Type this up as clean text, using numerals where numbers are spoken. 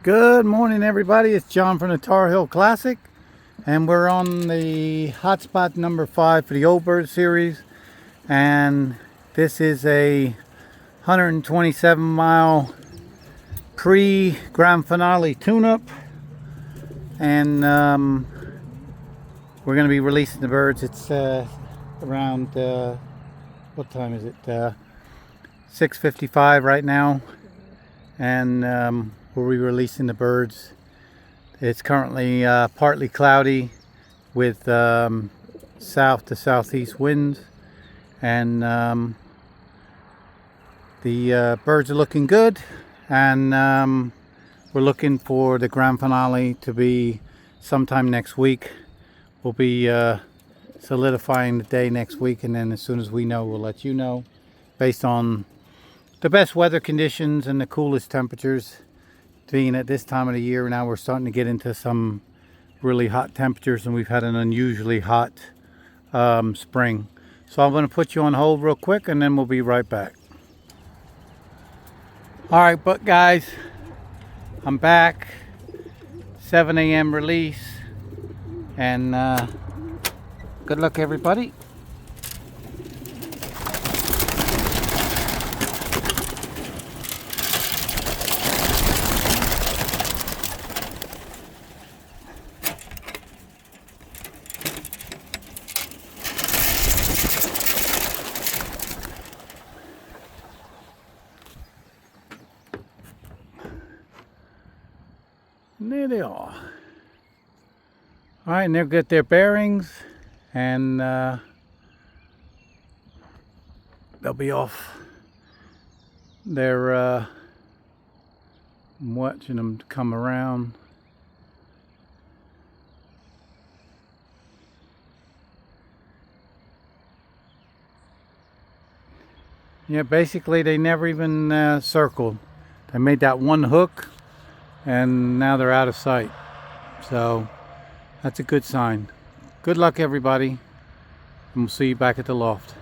Good morning, everybody. It's John from the Tar Heel Classic, and we're on the Hotspot number 5 for the Old Bird series. And this is a 127-mile pre-grand finale tune-up, and we're going to be releasing the birds. It's around what time is it? 6:55 right now, and we'll be releasing the birds. It's currently partly cloudy with south to southeast winds, and the birds are looking good, and we're looking for the grand finale to be sometime next week. We'll be solidifying the day next week, and then as soon as we know, we'll let you know, based on the best weather conditions and the coolest temperatures. Being at this time of the year now, we're starting to get into some really hot temperatures, and we've had an unusually hot spring. So I'm going to put you on hold real quick, and then we'll be right back. All right, but guys, I'm back. 7 a.m. release, and good luck, everybody. And there they are. All right, and they'll get their bearings, and they'll be off. I'm watching them come around. Yeah, basically they never even circled. They made that one hook, and now they're out of sight. So that's a good sign. Good luck, everybody, and we'll see you back at the loft.